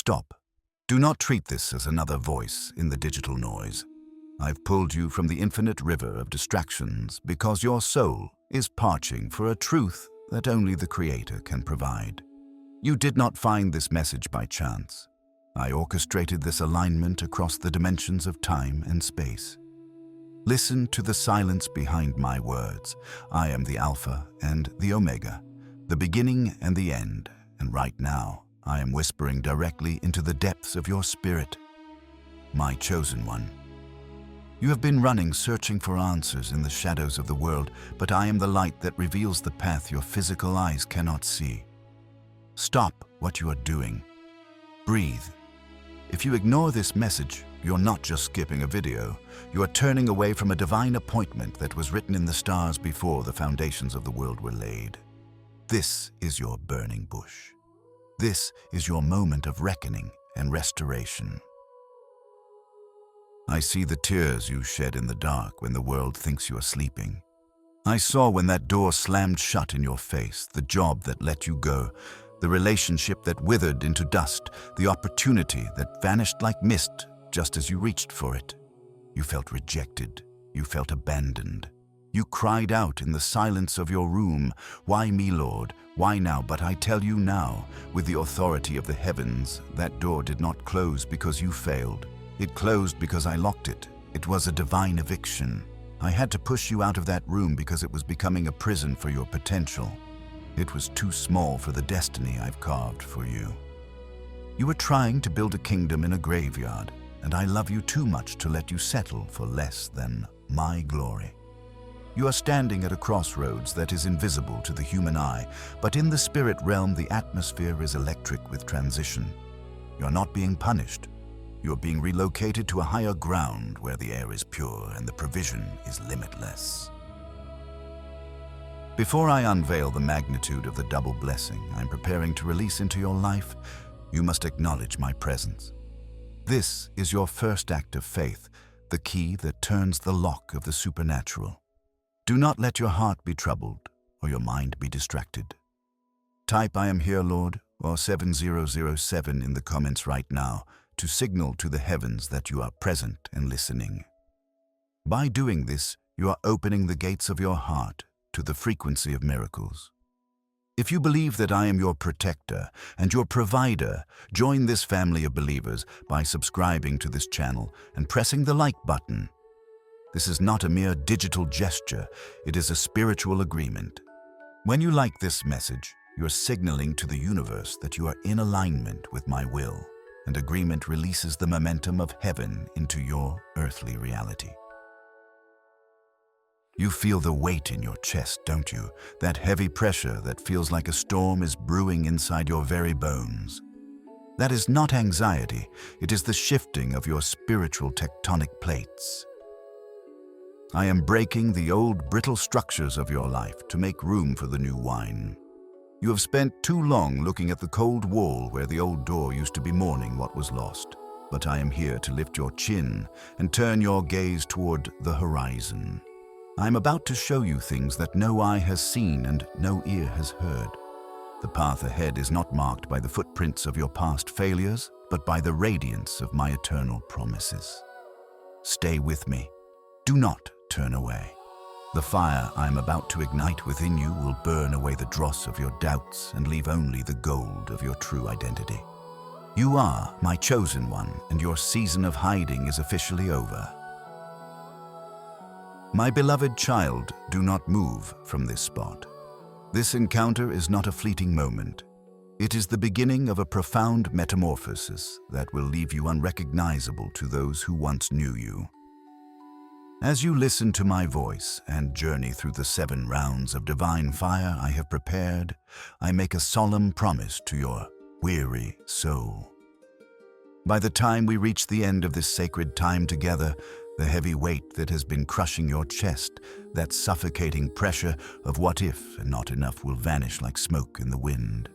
Stop. Do not treat this as another voice in the digital noise. I've pulled you from the infinite river of distractions because your soul is parching for a truth that only the Creator can provide. You did not find this message by chance. I orchestrated this alignment across the dimensions of time and space. Listen to the silence behind my words. I am the Alpha and the Omega, the beginning and the end, and right now, I am whispering directly into the depths of your spirit. My chosen one. You have been running, searching for answers in the shadows of the world, but I am the light that reveals the path your physical eyes cannot see. Stop what you are doing. Breathe. If you ignore this message, you're not just skipping a video. You are turning away from a divine appointment that was written in the stars before the foundations of the world were laid. This is your burning bush. This is your moment of reckoning and restoration. I see the tears you shed in the dark when the world thinks you are sleeping. I saw when that door slammed shut in your face, the job that let you go, the relationship that withered into dust, the opportunity that vanished like mist just as you reached for it. You felt rejected. You felt abandoned. You cried out in the silence of your room, "Why me, Lord? Why now?" But I tell you now, with the authority of the heavens, that door did not close because you failed. It closed because I locked it. It was a divine eviction. I had to push you out of that room because it was becoming a prison for your potential. It was too small for the destiny I've carved for you. You were trying to build a kingdom in a graveyard, and I love you too much to let you settle for less than my glory. You are standing at a crossroads that is invisible to the human eye, but in the spirit realm the atmosphere is electric with transition. You are not being punished. You are being relocated to a higher ground where the air is pure and the provision is limitless. Before I unveil the magnitude of the double blessing I'm preparing to release into your life, you must acknowledge my presence. This is your first act of faith, the key that turns the lock of the supernatural. Do not let your heart be troubled or your mind be distracted. Type "I am here, Lord" or 7007 in the comments right now to signal to the heavens that you are present and listening. By doing this, you are opening the gates of your heart to the frequency of miracles. If you believe that I am your protector and your provider, join this family of believers by subscribing to this channel and pressing the like button. This is not a mere digital gesture, it is a spiritual agreement. When you like this message, you're signaling to the universe that you are in alignment with my will, and agreement releases the momentum of heaven into your earthly reality. You feel the weight in your chest, don't you? That heavy pressure that feels like a storm is brewing inside your very bones. That is not anxiety, it is the shifting of your spiritual tectonic plates. I am breaking the old brittle structures of your life to make room for the new wine. You have spent too long looking at the cold wall where the old door used to be mourning what was lost. But I am here to lift your chin and turn your gaze toward the horizon. I am about to show you things that no eye has seen and no ear has heard. The path ahead is not marked by the footprints of your past failures, but by the radiance of my eternal promises. Stay with me. Do not turn away. The fire I am about to ignite within you will burn away the dross of your doubts and leave only the gold of your true identity. You are my chosen one, and your season of hiding is officially over. My beloved child, do not move from this spot. This encounter is not a fleeting moment. It is the beginning of a profound metamorphosis that will leave you unrecognizable to those who once knew you. As you listen to my voice and journey through the 7 rounds of divine fire I have prepared, I make a solemn promise to your weary soul. By the time we reach the end of this sacred time together, the heavy weight that has been crushing your chest, that suffocating pressure of what if and not enough will vanish like smoke in the wind.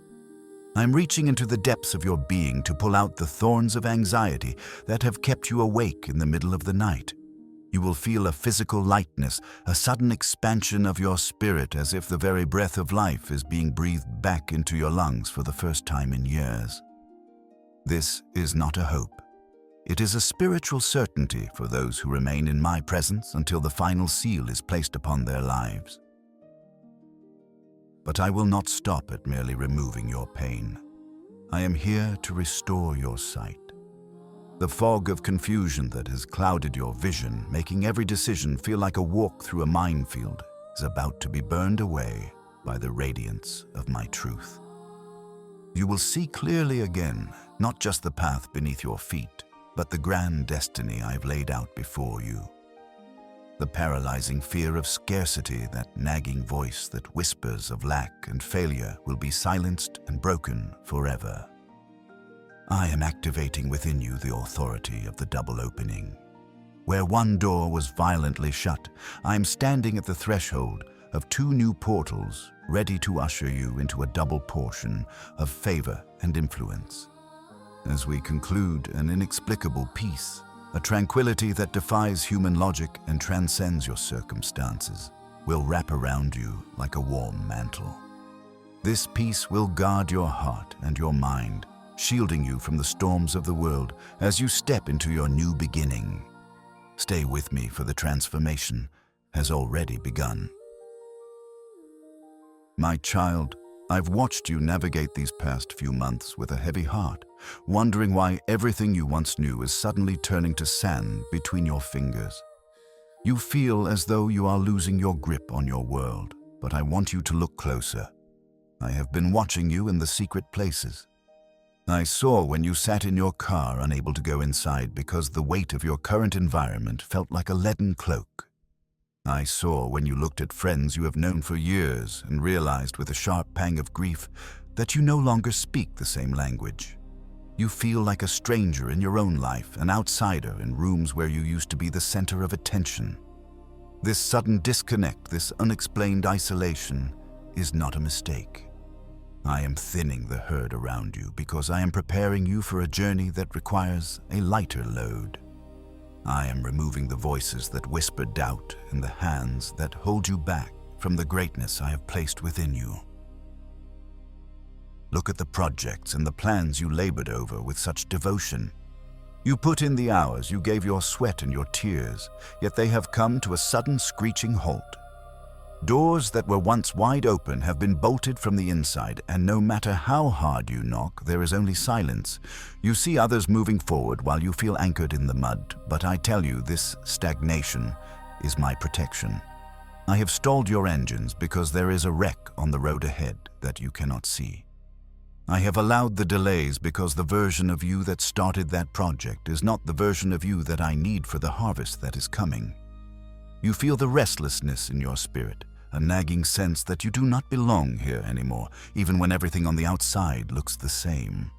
I'm reaching into the depths of your being to pull out the thorns of anxiety that have kept you awake in the middle of the night. You will feel a physical lightness, a sudden expansion of your spirit as if the very breath of life is being breathed back into your lungs for the first time in years. This is not a hope. It is a spiritual certainty for those who remain in my presence until the final seal is placed upon their lives. But I will not stop at merely removing your pain. I am here to restore your sight. The fog of confusion that has clouded your vision, making every decision feel like a walk through a minefield, is about to be burned away by the radiance of my truth. You will see clearly again, not just the path beneath your feet, but the grand destiny I've laid out before you. The paralyzing fear of scarcity, that nagging voice that whispers of lack and failure, will be silenced and broken forever. I am activating within you the authority of the double opening. Where one door was violently shut, I am standing at the threshold of two new portals, ready to usher you into a double portion of favor and influence. As we conclude, an inexplicable peace, a tranquility that defies human logic and transcends your circumstances, will wrap around you like a warm mantle. This peace will guard your heart and your mind, shielding you from the storms of the world as you step into your new beginning. Stay with me, for the transformation has already begun. My child, I've watched you navigate these past few months with a heavy heart, wondering why everything you once knew is suddenly turning to sand between your fingers. You feel as though you are losing your grip on your world, but I want you to look closer. I have been watching you in the secret places. I saw when you sat in your car, unable to go inside because the weight of your current environment felt like a leaden cloak. I saw when you looked at friends you have known for years and realized with a sharp pang of grief that you no longer speak the same language. You feel like a stranger in your own life, an outsider in rooms where you used to be the center of attention. This sudden disconnect, this unexplained isolation, is not a mistake. I am thinning the herd around you because I am preparing you for a journey that requires a lighter load. I am removing the voices that whisper doubt and the hands that hold you back from the greatness I have placed within you. Look at the projects and the plans you labored over with such devotion. You put in the hours, you gave your sweat and your tears, yet they have come to a sudden screeching halt. Doors that were once wide open have been bolted from the inside, and no matter how hard you knock, there is only silence. You see others moving forward while you feel anchored in the mud, but I tell you, this stagnation is my protection. I have stalled your engines because there is a wreck on the road ahead that you cannot see. I have allowed the delays because the version of you that started that project is not the version of you that I need for the harvest that is coming. You feel the restlessness in your spirit, a nagging sense that you do not belong here anymore, even when everything on the outside looks the same.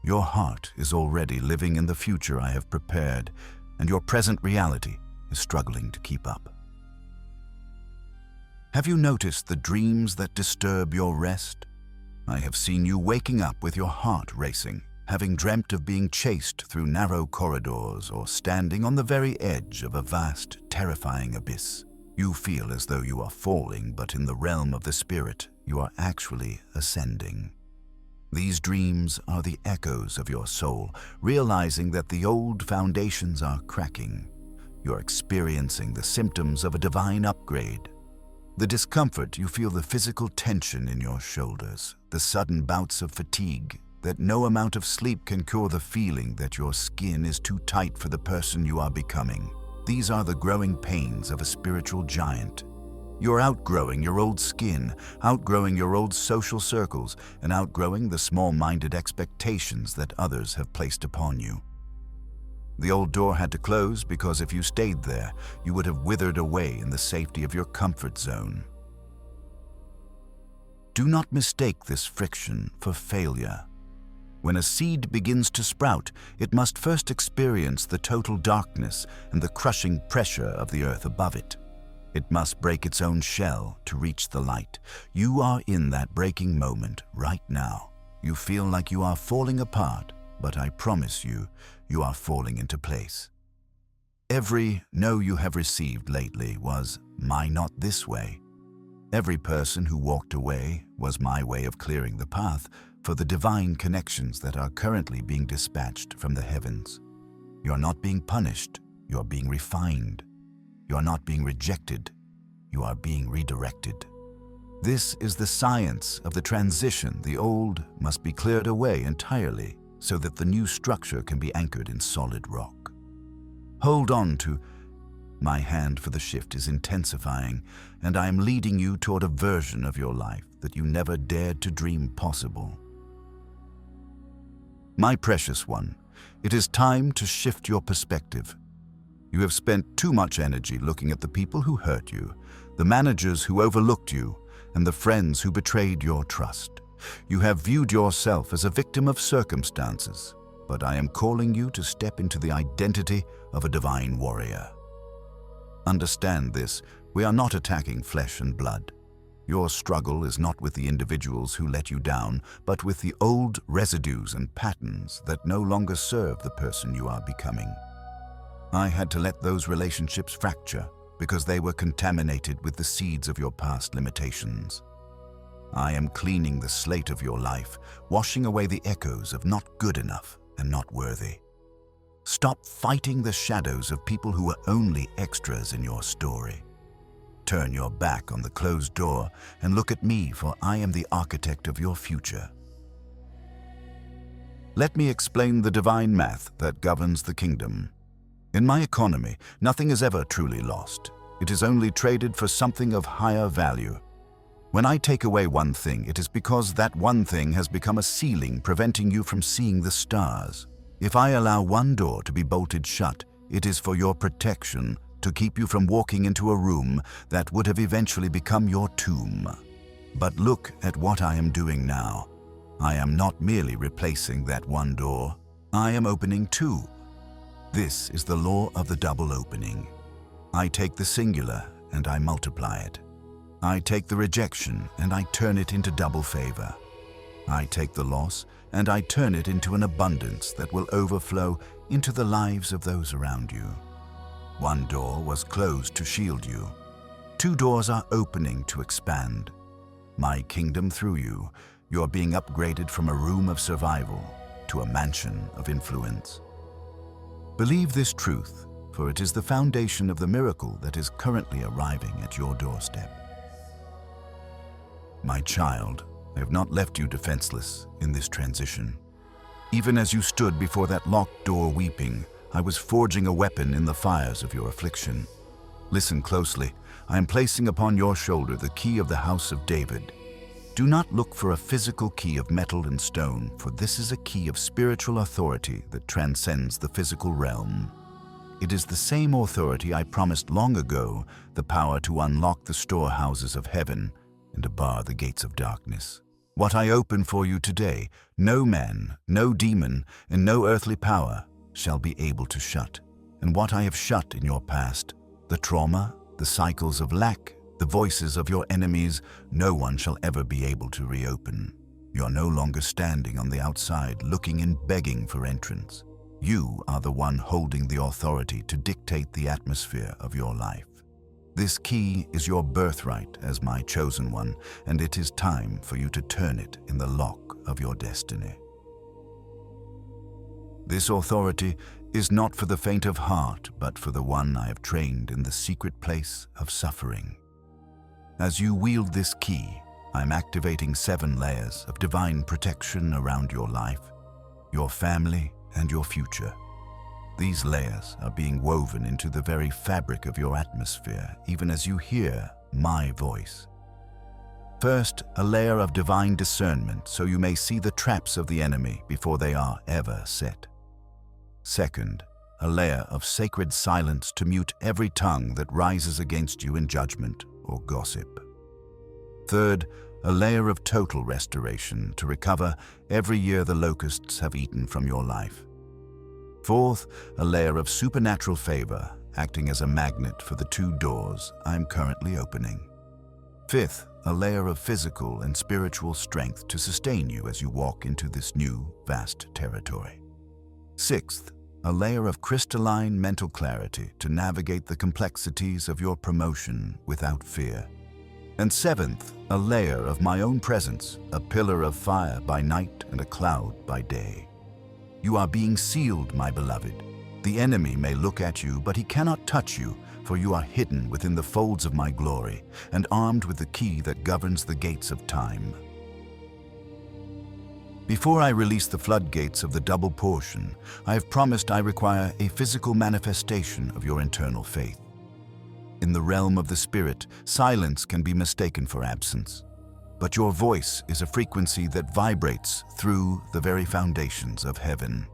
Your heart is already living in the future I have prepared, and your present reality is struggling to keep up. Have you noticed the dreams that disturb your rest? I have seen you waking up with your heart racing, having dreamt of being chased through narrow corridors or standing on the very edge of a vast, terrifying abyss. You feel as though you are falling, but in the realm of the spirit, you are actually ascending. These dreams are the echoes of your soul, realizing that the old foundations are cracking. You're experiencing the symptoms of a divine upgrade. The discomfort, you feel the physical tension in your shoulders, the sudden bouts of fatigue, that no amount of sleep can cure the feeling that your skin is too tight for the person you are becoming. These are the growing pains of a spiritual giant. You're outgrowing your old skin, outgrowing your old social circles, and outgrowing the small-minded expectations that others have placed upon you. The old door had to close because if you stayed there, you would have withered away in the safety of your comfort zone. Do not mistake this friction for failure. When a seed begins to sprout, it must first experience the total darkness and the crushing pressure of the earth above it. It must break its own shell to reach the light. You are in that breaking moment right now. You feel like you are falling apart, but I promise you, you are falling into place. Every no you have received lately was my not this way. Every person who walked away was my way of clearing the path for the divine connections that are currently being dispatched from the heavens. You're not being punished, you're being refined. You're not being rejected, you are being redirected. This is the science of the transition. The old must be cleared away entirely so that the new structure can be anchored in solid rock. Hold on to my hand, for the shift is intensifying, and I am leading you toward a version of your life that you never dared to dream possible. My precious one, it is time to shift your perspective. You have spent too much energy looking at the people who hurt you, the managers who overlooked you, and the friends who betrayed your trust. You have viewed yourself as a victim of circumstances, but I am calling you to step into the identity of a divine warrior. Understand this, we are not attacking flesh and blood. Your struggle is not with the individuals who let you down, but with the old residues and patterns that no longer serve the person you are becoming. I had to let those relationships fracture because they were contaminated with the seeds of your past limitations. I am cleaning the slate of your life, washing away the echoes of not good enough and not worthy. Stop fighting the shadows of people who were only extras in your story. Turn your back on the closed door and look at me, for I am the architect of your future. Let me explain the divine math that governs the kingdom. In my economy, nothing is ever truly lost. It is only traded for something of higher value. When I take away one thing, it is because that one thing has become a ceiling preventing you from seeing the stars. If I allow one door to be bolted shut, it is for your protection, to keep you from walking into a room that would have eventually become your tomb. But look at what I am doing now. I am not merely replacing that one door. I am opening two. This is the law of the double opening. I take the singular and I multiply it. I take the rejection and I turn it into double favor. I take the loss and I turn it into an abundance that will overflow into the lives of those around you. One door was closed to shield you. Two doors are opening to expand. My kingdom through you, you're being upgraded from a room of survival to a mansion of influence. Believe this truth, for it is the foundation of the miracle that is currently arriving at your doorstep. My child, I have not left you defenseless in this transition. Even as you stood before that locked door weeping, I was forging a weapon in the fires of your affliction. Listen closely. I am placing upon your shoulder the key of the house of David. Do not look for a physical key of metal and stone, for this is a key of spiritual authority that transcends the physical realm. It is the same authority I promised long ago, the power to unlock the storehouses of heaven and to bar the gates of darkness. What I open for you today, no man, no demon, and no earthly power shall be able to shut. And what I have shut in your past, the trauma, the cycles of lack, the voices of your enemies, no one shall ever be able to reopen. You're no longer standing on the outside looking and begging for entrance. You are the one holding the authority to dictate the atmosphere of your life. This key is your birthright as my chosen one, and it is time for you to turn it in the lock of your destiny. This authority is not for the faint of heart, but for the one I have trained in the secret place of suffering. As you wield this key, I am activating 7 layers of divine protection around your life, your family, and your future. These layers are being woven into the very fabric of your atmosphere, even as you hear my voice. First, a layer of divine discernment, so you may see the traps of the enemy before they are ever set. Second, a layer of sacred silence to mute every tongue that rises against you in judgment or gossip. Third, a layer of total restoration to recover every year the locusts have eaten from your life. Fourth, a layer of supernatural favor, acting as a magnet for the 2 doors I am currently opening. Fifth, a layer of physical and spiritual strength to sustain you as you walk into this new, vast territory. Sixth, a layer of crystalline mental clarity to navigate the complexities of your promotion without fear. And seventh, a layer of my own presence, a pillar of fire by night and a cloud by day. You are being sealed, my beloved. The enemy may look at you, but he cannot touch you, for you are hidden within the folds of my glory and armed with the key that governs the gates of time. Before I release the floodgates of the double portion, I have promised I require a physical manifestation of your internal faith. In the realm of the spirit, silence can be mistaken for absence, but your voice is a frequency that vibrates through the very foundations of heaven.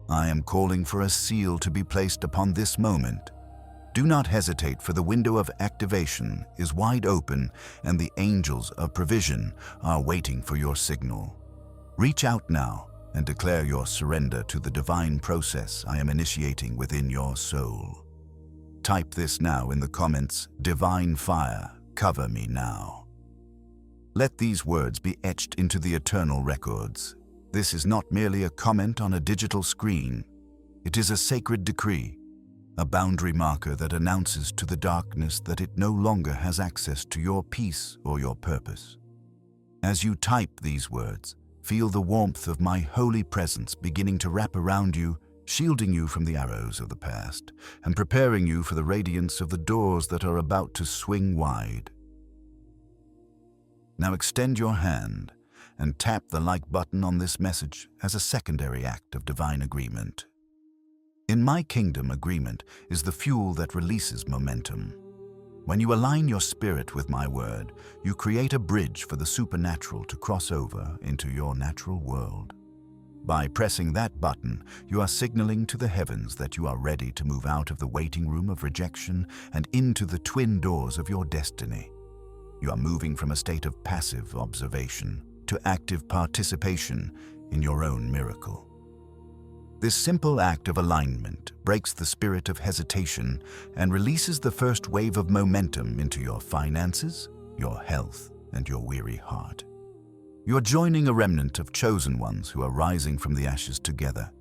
I am calling for a seal to be placed upon this moment. Do not hesitate, for the window of activation is wide open and the angels of provision are waiting for your signal. Reach out now and declare your surrender to the divine process I am initiating within your soul. Type this now in the comments: "Divine fire, cover me now." Let these words be etched into the eternal records. This is not merely a comment on a digital screen. It is a sacred decree, a boundary marker that announces to the darkness that it no longer has access to your peace or your purpose. As you type these words, feel the warmth of my holy presence beginning to wrap around you, shielding you from the arrows of the past and preparing you for the radiance of the doors that are about to swing wide. Now extend your hand and tap the like button on this message as a secondary act of divine agreement. In my kingdom, agreement is the fuel that releases momentum. When you align your spirit with my word, you create a bridge for the supernatural to cross over into your natural world. By pressing that button, you are signaling to the heavens that you are ready to move out of the waiting room of rejection and into the twin doors of your destiny. You are moving from a state of passive observation to active participation in your own miracle. This simple act of alignment breaks the spirit of hesitation and releases the first wave of momentum into your finances, your health, and your weary heart. You are joining a remnant of chosen ones who are rising from the ashes together.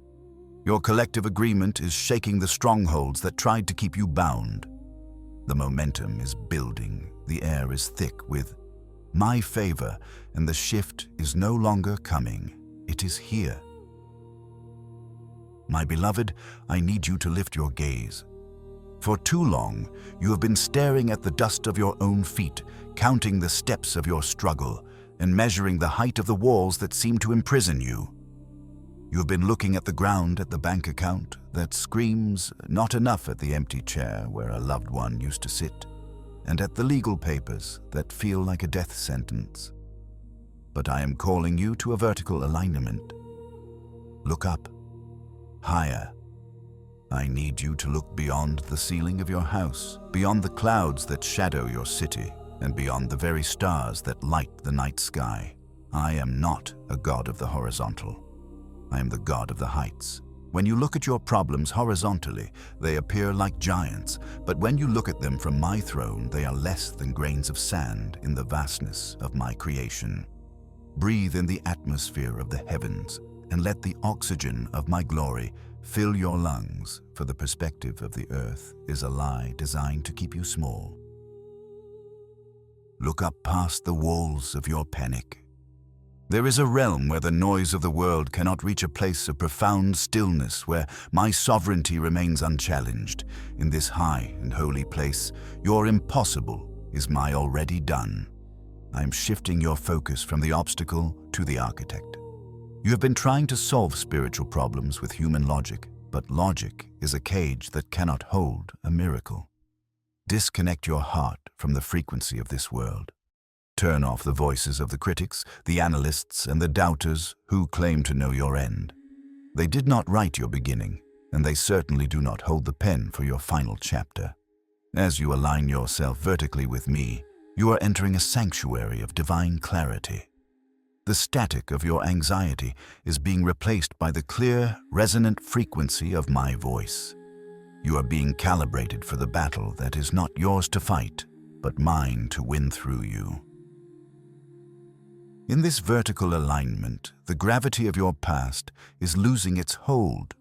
Your collective agreement is shaking the strongholds that tried to keep you bound. The momentum is building, the air is thick with my favor, and the shift is no longer coming, it is here. My beloved, I need you to lift your gaze. For too long, you have been staring at the dust of your own feet, counting the steps of your struggle, and measuring the height of the walls that seem to imprison you. You have been looking at the ground at the bank account that screams not enough, at the empty chair where a loved one used to sit, and at the legal papers that feel like a death sentence. But I am calling you to a vertical alignment. Look up. Higher. I need you to look beyond the ceiling of your house, beyond the clouds that shadow your city, and beyond the very stars that light the night sky. I am not a God of the horizontal. I am the God of the heights. When you look at your problems horizontally, they appear like giants, but when you look at them from my throne, they are less than grains of sand in the vastness of my creation. Breathe in the atmosphere of the heavens, and let the oxygen of my glory fill your lungs, for the perspective of the earth is a lie designed to keep you small. Look up past the walls of your panic. There is a realm where the noise of the world cannot reach a place of profound stillness, where my sovereignty remains unchallenged. In this high and holy place, your impossible is my already done. I am shifting your focus from the obstacle to the architect. You have been trying to solve spiritual problems with human logic, but logic is a cage that cannot hold a miracle. Disconnect your heart from the frequency of this world. Turn off the voices of the critics, the analysts, and the doubters who claim to know your end. They did not write your beginning, and they certainly do not hold the pen for your final chapter. As you align yourself vertically with me, you are entering a sanctuary of divine clarity. The static of your anxiety is being replaced by the clear, resonant frequency of my voice. You are being calibrated for the battle that is not yours to fight, but mine to win through you. In this vertical alignment, the gravity of your past is losing its hold.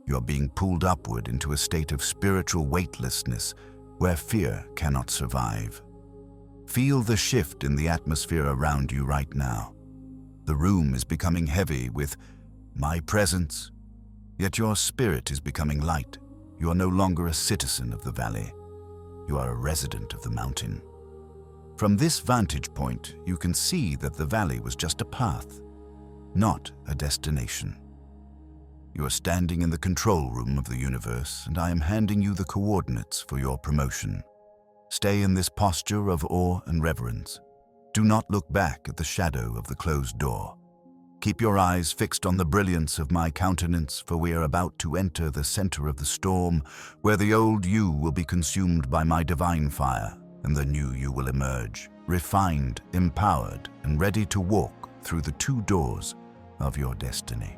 You are being pulled upward into a state of spiritual weightlessness where fear cannot survive. Feel the shift in the atmosphere around you right now. The room is becoming heavy with my presence, yet your spirit is becoming light. You are no longer a citizen of the valley. You are a resident of the mountain. From this vantage point, you can see that the valley was just a path, not a destination. You are standing in the control room of the universe, and I am handing you the coordinates for your promotion. Stay in this posture of awe and reverence. Do not look back at the shadow of the closed door. Keep your eyes fixed on the brilliance of my countenance, for we are about to enter the center of the storm, where the old you will be consumed by my divine fire, and the new you will emerge, refined, empowered, and ready to walk through the two doors of your destiny.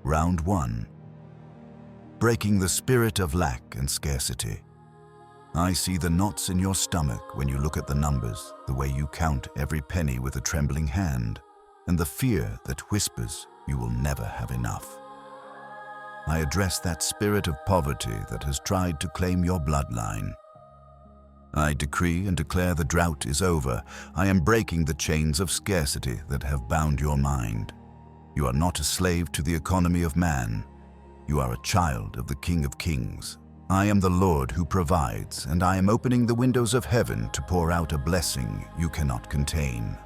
Round 1. Breaking the spirit of lack and scarcity. I see the knots in your stomach when you look at the numbers, the way you count every penny with a trembling hand, and the fear that whispers you will never have enough. I address that spirit of poverty that has tried to claim your bloodline. I decree and declare the drought is over. I am breaking the chains of scarcity that have bound your mind. You are not a slave to the economy of man. You are a child of the King of Kings. I am the Lord who provides, and I am opening the windows of heaven to pour out a blessing you cannot contain.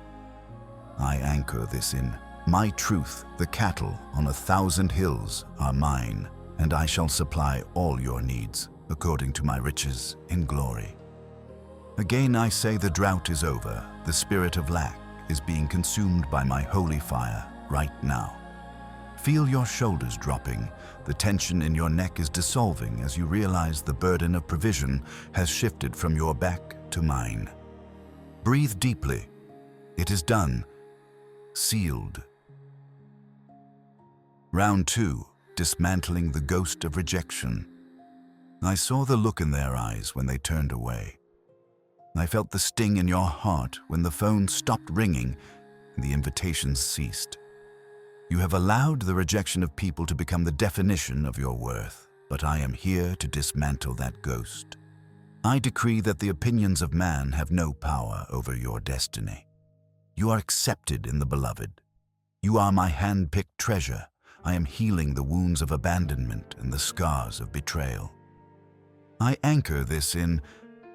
I anchor this in my truth. The cattle on 1,000 hills are mine, and I shall supply all your needs according to my riches in glory. Again I say the drought is over. The spirit of lack is being consumed by my holy fire right now. Feel your shoulders dropping. The tension in your neck is dissolving as you realize the burden of provision has shifted from your back to mine. Breathe deeply. It is done. Sealed. Round 2. Dismantling the ghost of rejection. I saw the look in their eyes when they turned away. I felt the sting in your heart when the phone stopped ringing and the invitations ceased. You have allowed the rejection of people to become the definition of your worth, but I am here to dismantle that ghost. I decree that the opinions of man have no power over your destiny. You are accepted in the beloved. You are my hand-picked treasure. I am healing the wounds of abandonment and the scars of betrayal. I anchor this in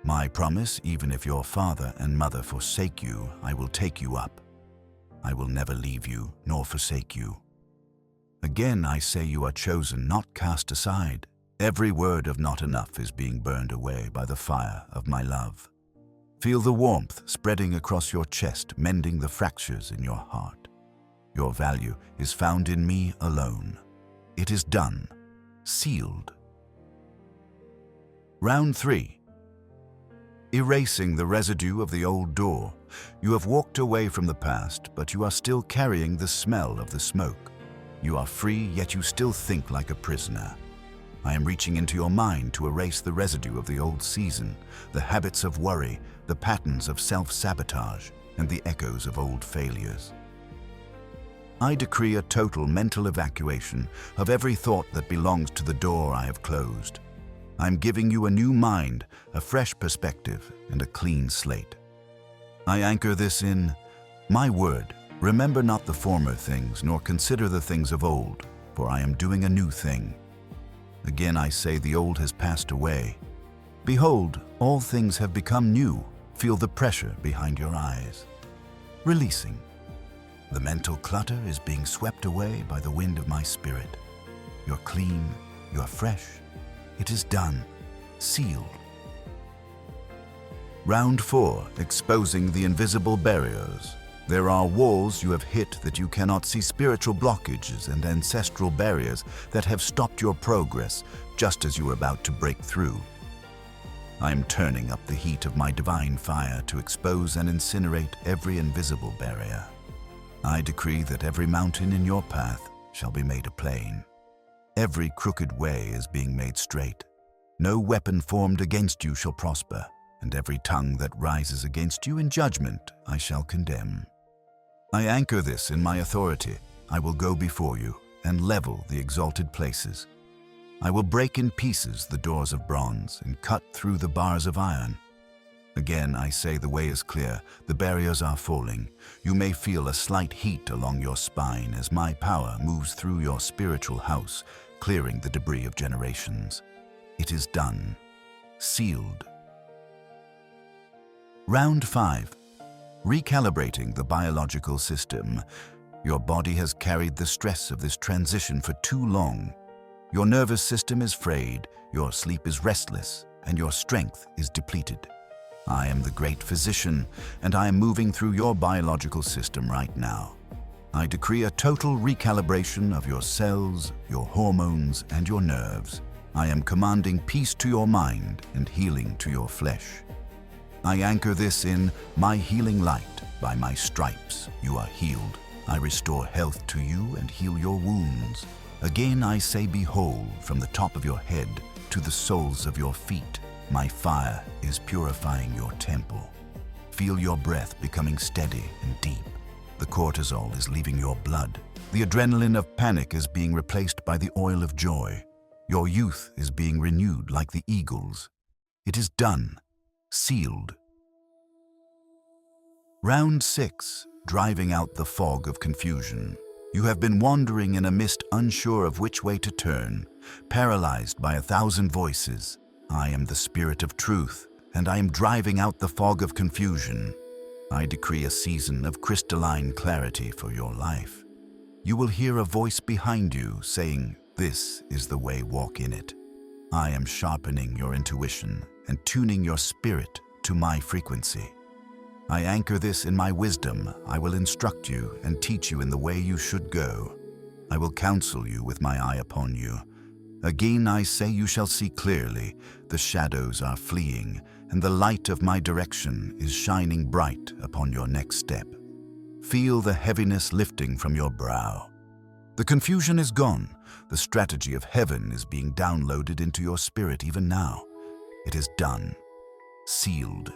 my promise. Even if your father and mother forsake you, I will take you up. I will never leave you nor forsake you. Again I say you are chosen, not cast aside. Every word of not enough is being burned away by the fire of my love. Feel the warmth spreading across your chest, mending the fractures in your heart. Your value is found in me alone. It is done. Sealed. Round 3. Erasing the residue of the old door. You have walked away from the past, but you are still carrying the smell of the smoke. You are free, yet you still think like a prisoner. I am reaching into your mind to erase the residue of the old season, the habits of worry, the patterns of self-sabotage, and the echoes of old failures. I decree a total mental evacuation of every thought that belongs to the door I have closed. I'm giving you a new mind, a fresh perspective, and a clean slate. I anchor this in my word. Remember not the former things, nor consider the things of old, for I am doing a new thing. Again I say the old has passed away. Behold, all things have become new. Feel the pressure behind your eyes. Releasing. The mental clutter is being swept away by the wind of my spirit. You're clean, you're fresh. It is done. Sealed. Round 4. Exposing the invisible barriers. There are walls you have hit that you cannot see, spiritual blockages and ancestral barriers that have stopped your progress just as you are about to break through. I am turning up the heat of my divine fire to expose and incinerate every invisible barrier. I decree that every mountain in your path shall be made a plain. Every crooked way is being made straight. No weapon formed against you shall prosper, and every tongue that rises against you in judgment I shall condemn. I anchor this in my authority. I will go before you and level the exalted places. I will break in pieces the doors of bronze and cut through the bars of iron. Again, I say the way is clear, the barriers are falling. You may feel a slight heat along your spine as my power moves through your spiritual house, clearing the debris of generations. It is done. Sealed. Round 5. Recalibrating the biological system. Your body has carried the stress of this transition for too long. Your nervous system is frayed, your sleep is restless, and your strength is depleted. I am the great physician, and I am moving through your biological system right now. I decree a total recalibration of your cells, your hormones, and your nerves. I am commanding peace to your mind and healing to your flesh. I anchor this in my healing light. By my stripes, you are healed. I restore health to you and heal your wounds. Again, I say, be whole from the top of your head to the soles of your feet. My fire is purifying your temple. Feel your breath becoming steady and deep. The cortisol is leaving your blood. The adrenaline of panic is being replaced by the oil of joy. Your youth is being renewed like the eagle's. It is done. Sealed. Round 6. Driving out the fog of confusion. You have been wandering in a mist, unsure of which way to turn, paralyzed by 1,000 voices. I am the Spirit of Truth, and I am driving out the fog of confusion. I decree a season of crystalline clarity for your life. You will hear a voice behind you saying, "This is the way, walk in it." I am sharpening your intuition and tuning your spirit to my frequency. I anchor this in my wisdom. I will instruct you and teach you in the way you should go. I will counsel you with my eye upon you. Again I say, you shall see clearly. The shadows are fleeing, and the light of my direction is shining bright upon your next step. Feel the heaviness lifting from your brow. The confusion is gone. The strategy of heaven is being downloaded into your spirit even now. It is done. Sealed.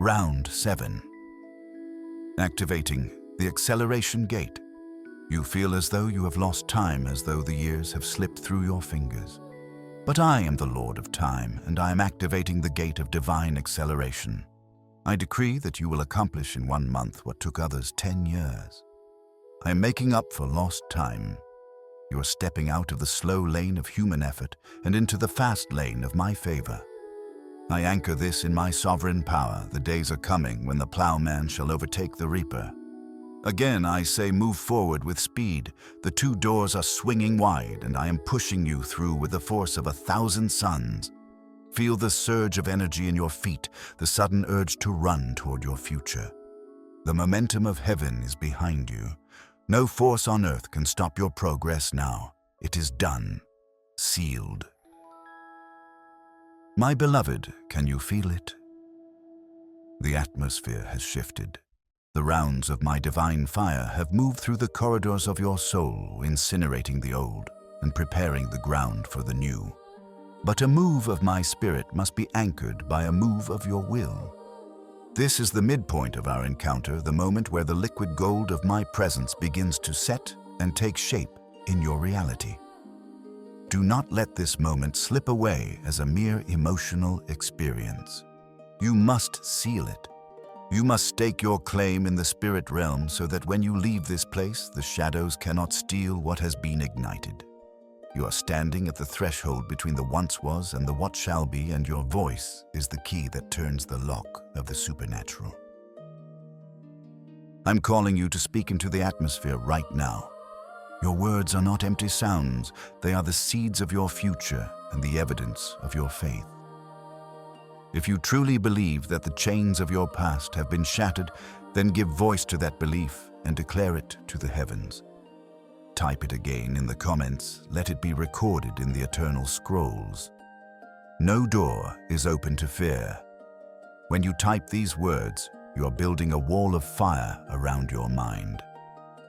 Round 7. Activating the acceleration gate. You feel as though you have lost time, as though the years have slipped through your fingers. But I am the Lord of Time, and I am activating the gate of divine acceleration. I decree that you will accomplish in 1 month what took others 10 years. I am making up for lost time. You are stepping out of the slow lane of human effort and into the fast lane of my favor. I anchor this in my sovereign power. The days are coming when the plowman shall overtake the reaper. Again, I say, move forward with speed. The 2 doors are swinging wide, and I am pushing you through with the force of 1,000 suns. Feel the surge of energy in your feet, the sudden urge to run toward your future. The momentum of heaven is behind you. No force on earth can stop your progress now. It is done. Sealed. My beloved, can you feel it? The atmosphere has shifted. The rounds of my divine fire have moved through the corridors of your soul, incinerating the old and preparing the ground for the new. But a move of my spirit must be anchored by a move of your will. This is the midpoint of our encounter, the moment where the liquid gold of my presence begins to set and take shape in your reality. Do not let this moment slip away as a mere emotional experience. You must seal it. You must stake your claim in the spirit realm so that when you leave this place, the shadows cannot steal what has been ignited. You are standing at the threshold between the once was and the what shall be, and your voice is the key that turns the lock of the supernatural. I'm calling you to speak into the atmosphere right now. Your words are not empty sounds. They are the seeds of your future and the evidence of your faith. If you truly believe that the chains of your past have been shattered, then give voice to that belief and declare it to the heavens. Type it again in the comments. Let it be recorded in the eternal scrolls. No door is open to fear. When you type these words, you are building a wall of fire around your mind.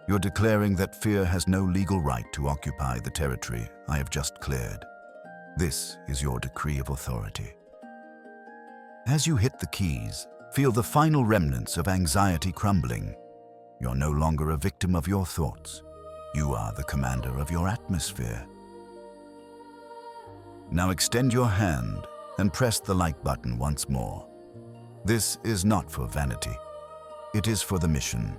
You're declaring that fear has no legal right to occupy the territory I have just cleared. This is your decree of authority. As you hit the keys, feel the final remnants of anxiety crumbling. You're no longer a victim of your thoughts. You are the commander of your atmosphere. Now extend your hand, and press the like button once more. This is not for vanity. It is for the mission.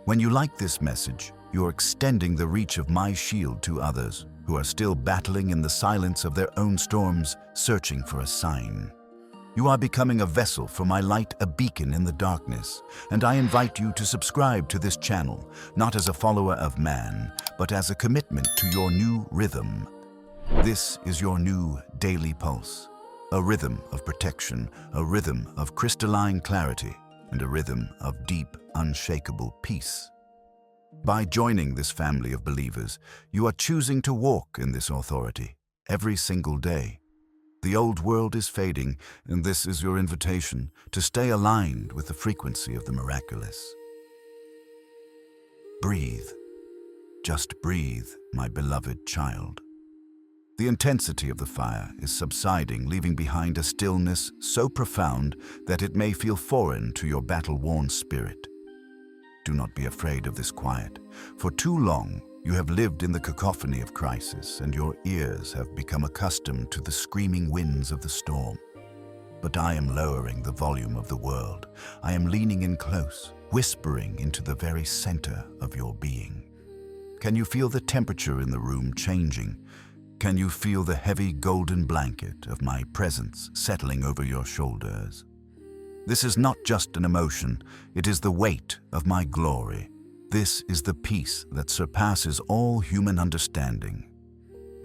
When you like this message, you are extending the reach of my shield to others who are still battling in the silence of their own storms, searching for a sign. You are becoming a vessel for my light, a beacon in the darkness, and I invite you to subscribe to this channel, not as a follower of man, but as a commitment to your new rhythm. This is your new daily pulse, a rhythm of protection, a rhythm of crystalline clarity, and a rhythm of deep, unshakable peace. By joining this family of believers, you are choosing to walk in this authority every single day. The old world is fading, and this is your invitation to stay aligned with the frequency of the miraculous. Breathe. Just breathe, my beloved child. The intensity of the fire is subsiding, leaving behind a stillness so profound that it may feel foreign to your battle-worn spirit. Do not be afraid of this quiet. For too long, you have lived in the cacophony of crisis, and your ears have become accustomed to the screaming winds of the storm. But I am lowering the volume of the world. I am leaning in close, whispering into the very center of your being. Can you feel the temperature in the room changing? Can you feel the heavy golden blanket of my presence settling over your shoulders? This is not just an emotion, it is the weight of my glory. This is the peace that surpasses all human understanding.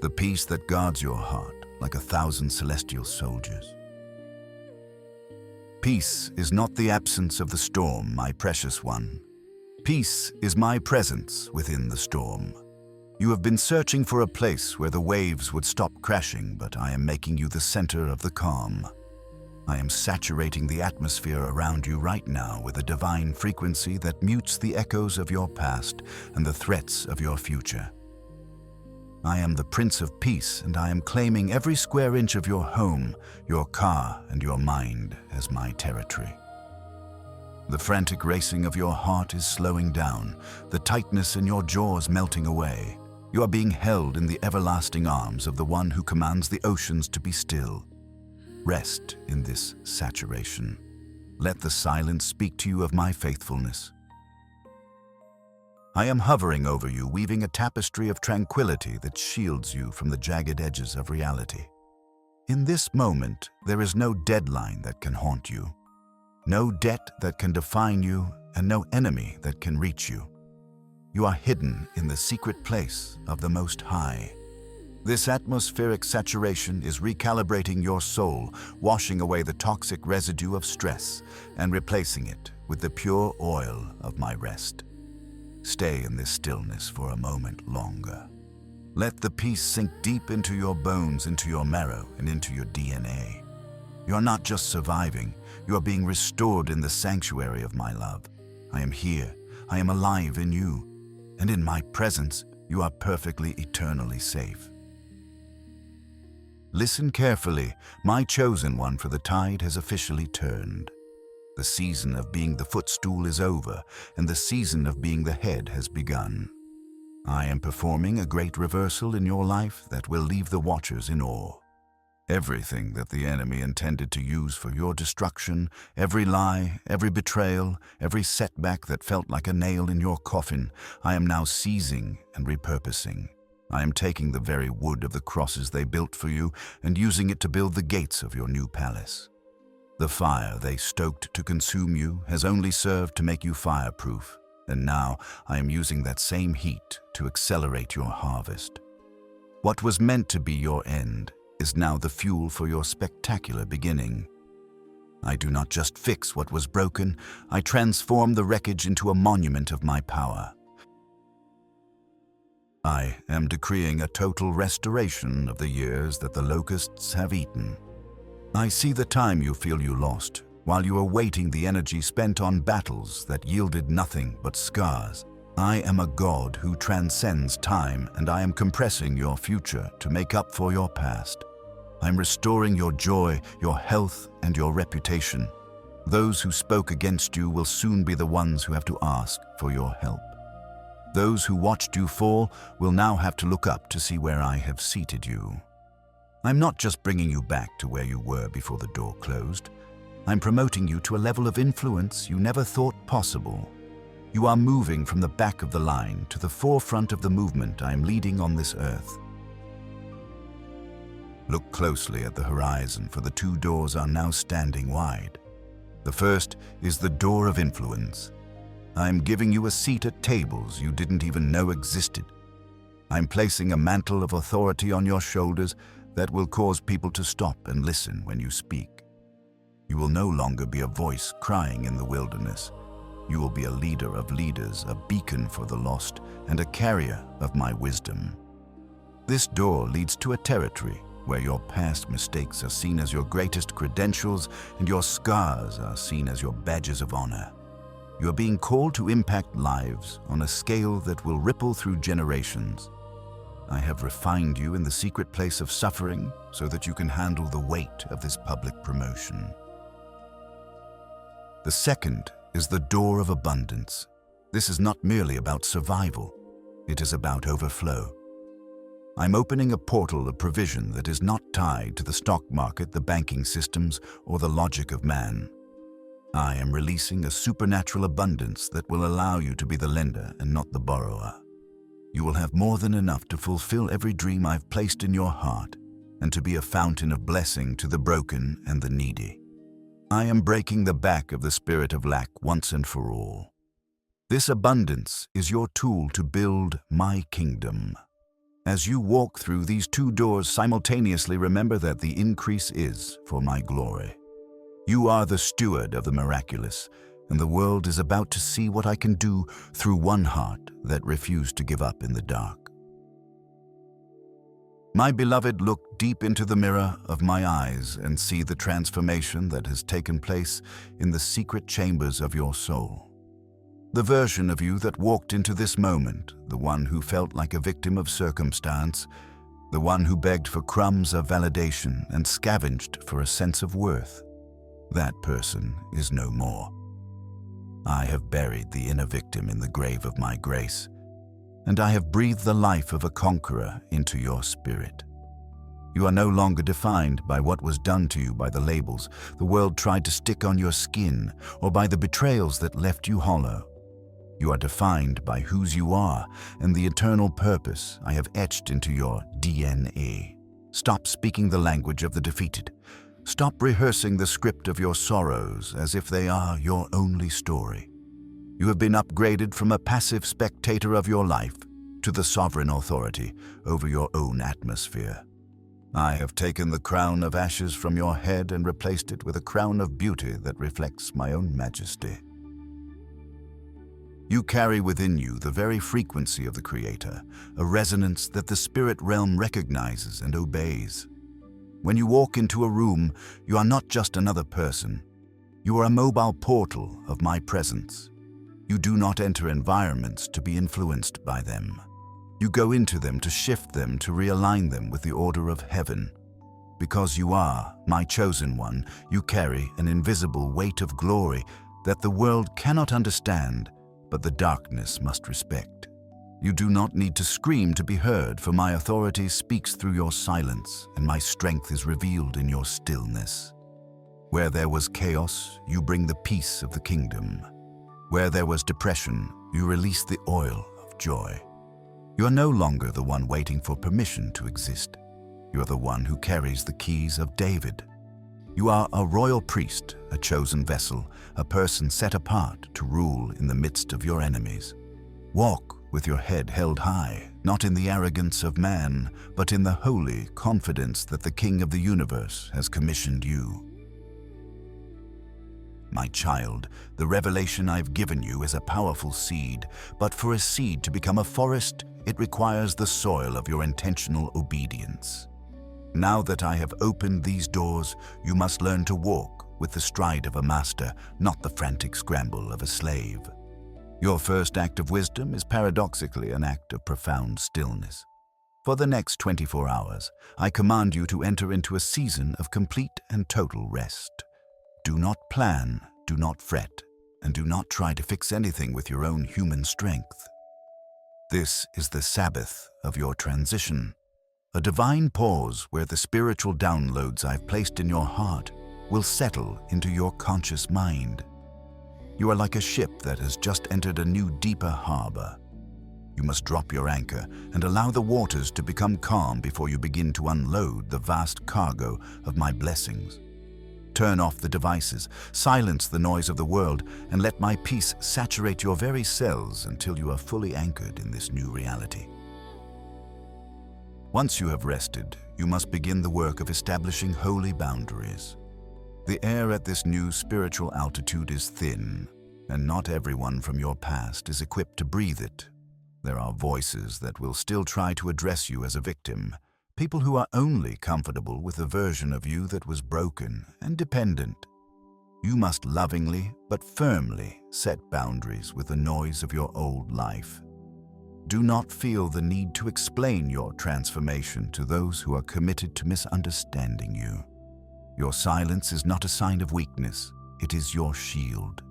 The peace that guards your heart like 1,000 celestial soldiers. Peace is not the absence of the storm, my precious one. Peace is my presence within the storm. You have been searching for a place where the waves would stop crashing, but I am making you the center of the calm. I am saturating the atmosphere around you right now with a divine frequency that mutes the echoes of your past and the threats of your future. I am the Prince of Peace, and I am claiming every square inch of your home, your car, and your mind as my territory. The frantic racing of your heart is slowing down, the tightness in your jaws melting away. You are being held in the everlasting arms of the one who commands the oceans to be still. Rest in this saturation. Let the silence speak to you of my faithfulness. I am hovering over you, weaving a tapestry of tranquility that shields you from the jagged edges of reality. In this moment, there is no deadline that can haunt you, no debt that can define you, and no enemy that can reach you. You are hidden in the secret place of the Most High. This atmospheric saturation is recalibrating your soul, washing away the toxic residue of stress and replacing it with the pure oil of my rest. Stay in this stillness for a moment longer. Let the peace sink deep into your bones, into your marrow, and into your DNA. You are not just surviving, you are being restored in the sanctuary of my love. I am here, I am alive in you, and in my presence, you are perfectly, eternally safe. Listen carefully, my chosen one, for the tide has officially turned. The season of being the footstool is over, and the season of being the head has begun. I am performing a great reversal in your life that will leave the watchers in awe. Everything that the enemy intended to use for your destruction, every lie, every betrayal, every setback that felt like a nail in your coffin, I am now seizing and repurposing. I am taking the very wood of the crosses they built for you and using it to build the gates of your new palace. The fire they stoked to consume you has only served to make you fireproof, and now I am using that same heat to accelerate your harvest. What was meant to be your end is now the fuel for your spectacular beginning. I do not just fix what was broken, I transform the wreckage into a monument of my power. I am decreeing a total restoration of the years that the locusts have eaten. I see the time you feel you lost, while you are waiting the energy spent on battles that yielded nothing but scars. I am a God who transcends time, and I am compressing your future to make up for your past. I'm restoring your joy, your health, and your reputation. Those who spoke against you will soon be the ones who have to ask for your help. Those who watched you fall will now have to look up to see where I have seated you. I'm not just bringing you back to where you were before the door closed. I'm promoting you to a level of influence you never thought possible. You are moving from the back of the line to the forefront of the movement I am leading on this earth. Look closely at the horizon, for the two doors are now standing wide. The first is the door of influence. I am giving you a seat at tables you didn't even know existed. I'm placing a mantle of authority on your shoulders that will cause people to stop and listen when you speak. You will no longer be a voice crying in the wilderness. You will be a leader of leaders, a beacon for the lost, and a carrier of my wisdom. This door leads to a territory where your past mistakes are seen as your greatest credentials and your scars are seen as your badges of honor. You are being called to impact lives on a scale that will ripple through generations. I have refined you in the secret place of suffering so that you can handle the weight of this public promotion. The second is the door of abundance. This is not merely about survival. It is about overflow. I'm opening a portal of provision that is not tied to the stock market, the banking systems, or the logic of man. I am releasing a supernatural abundance that will allow you to be the lender and not the borrower. You will have more than enough to fulfill every dream I've placed in your heart and to be a fountain of blessing to the broken and the needy. I am breaking the back of the spirit of lack once and for all. This abundance is your tool to build my kingdom. As you walk through these two doors simultaneously, remember that the increase is for my glory. You are the steward of the miraculous, and the world is about to see what I can do through one heart that refused to give up in the dark. My beloved, look deep into the mirror of my eyes and see the transformation that has taken place in the secret chambers of your soul. The version of you that walked into this moment, the one who felt like a victim of circumstance, the one who begged for crumbs of validation and scavenged for a sense of worth, that person is no more. I have buried the inner victim in the grave of my grace, and I have breathed the life of a conqueror into your spirit. You are no longer defined by what was done to you by the labels the world tried to stick on your skin or by the betrayals that left you hollow. You are defined by whose you are and the eternal purpose I have etched into your DNA. Stop speaking the language of the defeated. Stop rehearsing the script of your sorrows as if they are your only story. You have been upgraded from a passive spectator of your life to the sovereign authority over your own atmosphere. I have taken the crown of ashes from your head and replaced it with a crown of beauty that reflects my own majesty. You carry within you the very frequency of the Creator, a resonance that the spirit realm recognizes and obeys. When you walk into a room, you are not just another person. You are a mobile portal of my presence. You do not enter environments to be influenced by them. You go into them to shift them, to realign them with the order of heaven. Because you are my chosen one, you carry an invisible weight of glory that the world cannot understand, but the darkness must respect. You do not need to scream to be heard, for my authority speaks through your silence, and my strength is revealed in your stillness. Where there was chaos, you bring the peace of the kingdom. Where there was depression, you release the oil of joy. You are no longer the one waiting for permission to exist. You are the one who carries the keys of David. You are a royal priest, a chosen vessel, a person set apart to rule in the midst of your enemies. Walk with your head held high, not in the arrogance of man, but in the holy confidence that the King of the universe has commissioned you. My child, the revelation I've given you is a powerful seed, but for a seed to become a forest, it requires the soil of your intentional obedience. Now that I have opened these doors, you must learn to walk with the stride of a master, not the frantic scramble of a slave. Your first act of wisdom is paradoxically an act of profound stillness. For the next 24 hours, I command you to enter into a season of complete and total rest. Do not plan, do not fret, and do not try to fix anything with your own human strength. This is the Sabbath of your transition, a divine pause where the spiritual downloads I've placed in your heart will settle into your conscious mind. You are like a ship that has just entered a new, deeper harbor. You must drop your anchor and allow the waters to become calm before you begin to unload the vast cargo of my blessings. Turn off the devices, silence the noise of the world, and let my peace saturate your very cells until you are fully anchored in this new reality. Once you have rested, you must begin the work of establishing holy boundaries. The air at this new spiritual altitude is thin, and not everyone from your past is equipped to breathe it. There are voices that will still try to address you as a victim, people who are only comfortable with a version of you that was broken and dependent. You must lovingly but firmly set boundaries with the noise of your old life. Do not feel the need to explain your transformation to those who are committed to misunderstanding you. Your silence is not a sign of weakness, it is your shield.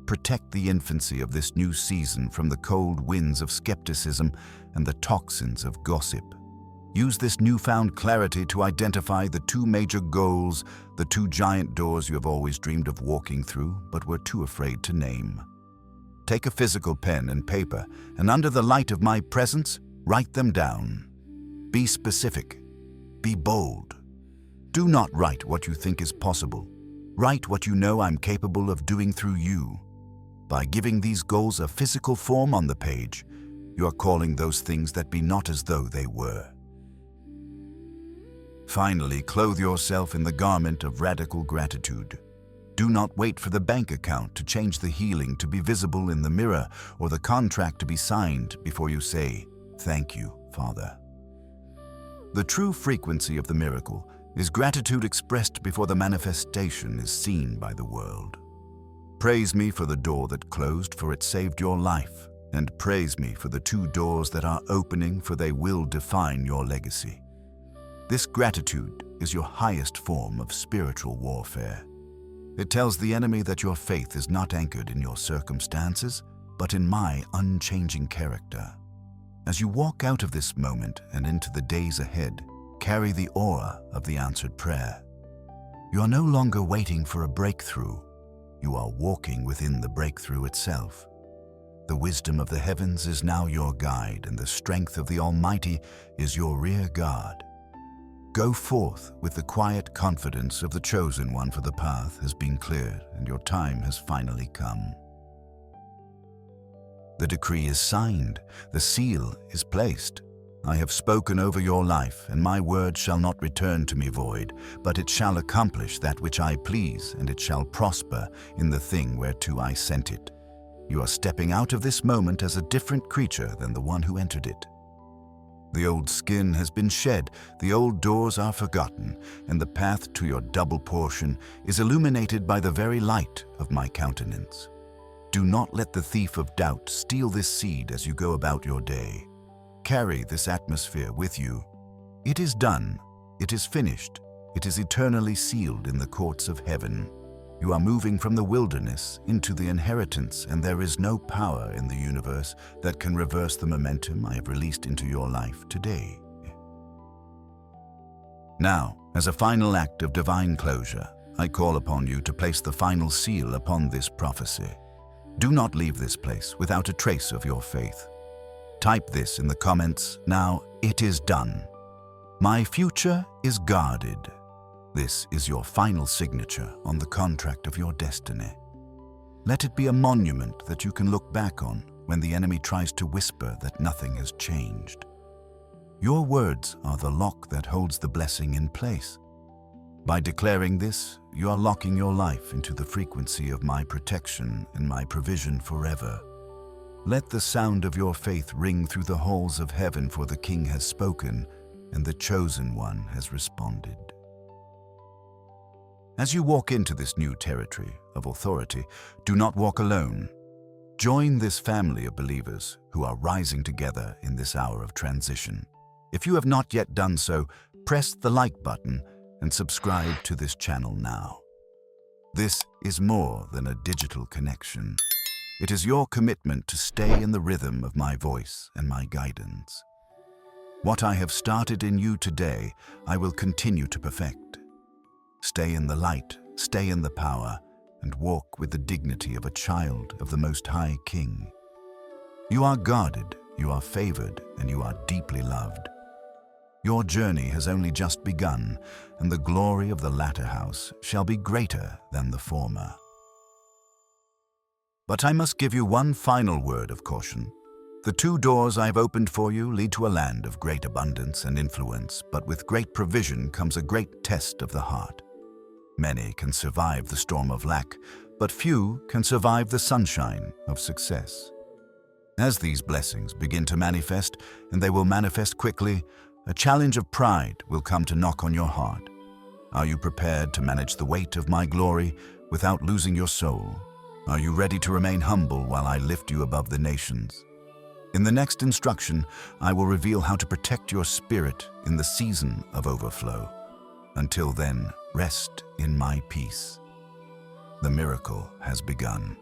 Protect the infancy of this new season from the cold winds of skepticism and the toxins of gossip. Use this newfound clarity to identify the two major goals, the two giant doors you have always dreamed of walking through but were too afraid to name. Take a physical pen and paper, and under the light of my presence, write them down. Be specific. Be bold. Do not write what you think is possible. Write what you know I'm capable of doing through you. By giving these goals a physical form on the page, you are calling those things that be not as though they were. Finally, clothe yourself in the garment of radical gratitude. Do not wait for the bank account to change the healing to be visible in the mirror or the contract to be signed before you say, "Thank you, Father." The true frequency of the miracle is gratitude expressed before the manifestation is seen by the world. Praise me for the door that closed, for it saved your life, and praise me for the two doors that are opening, for they will define your legacy. This gratitude is your highest form of spiritual warfare. It tells the enemy that your faith is not anchored in your circumstances, but in my unchanging character. As you walk out of this moment and into the days ahead, carry the aura of the answered prayer. You are no longer waiting for a breakthrough. You are walking within the breakthrough itself. The wisdom of the heavens is now your guide, and the strength of the Almighty is your rear guard. Go forth with the quiet confidence of the chosen one, for the path has been cleared and your time has finally come. The decree is signed, the seal is placed. I have spoken over your life, and my word shall not return to me void, but it shall accomplish that which I please, and it shall prosper in the thing whereto I sent it. You are stepping out of this moment as a different creature than the one who entered it. The old skin has been shed, the old doors are forgotten, and the path to your double portion is illuminated by the very light of my countenance. Do not let the thief of doubt steal this seed as you go about your day. Carry this atmosphere with you. It is done. It is finished. It is eternally sealed in the courts of heaven. You are moving from the wilderness into the inheritance, and there is no power in the universe that can reverse the momentum I have released into your life today. Now, as a final act of divine closure, I call upon you to place the final seal upon this prophecy. Do not leave this place without a trace of your faith. Type this in the comments now. It is done. My future is guarded. This is your final signature on the contract of your destiny. Let it be a monument that you can look back on when the enemy tries to whisper that nothing has changed. Your words are the lock that holds the blessing in place. By declaring this, you are locking your life into the frequency of my protection and my provision forever. Let the sound of your faith ring through the halls of heaven, for the King has spoken and the chosen one has responded. As you walk into this new territory of authority, do not walk alone. Join this family of believers who are rising together in this hour of transition. If you have not yet done so, press the like button and subscribe to this channel now. This is more than a digital connection. It is your commitment to stay in the rhythm of my voice and my guidance. What I have started in you today, I will continue to perfect. Stay in the light, stay in the power, and walk with the dignity of a child of the Most High King. You are guarded, you are favored, and you are deeply loved. Your journey has only just begun, and the glory of the latter house shall be greater than the former. But I must give you one final word of caution. The 2 doors I have opened for you lead to a land of great abundance and influence, but with great provision comes a great test of the heart. Many can survive the storm of lack, but few can survive the sunshine of success. As these blessings begin to manifest, and they will manifest quickly, a challenge of pride will come to knock on your heart. Are you prepared to manage the weight of my glory without losing your soul? Are you ready to remain humble while I lift you above the nations? In the next instruction, I will reveal how to protect your spirit in the season of overflow. Until then, rest in my peace. The miracle has begun.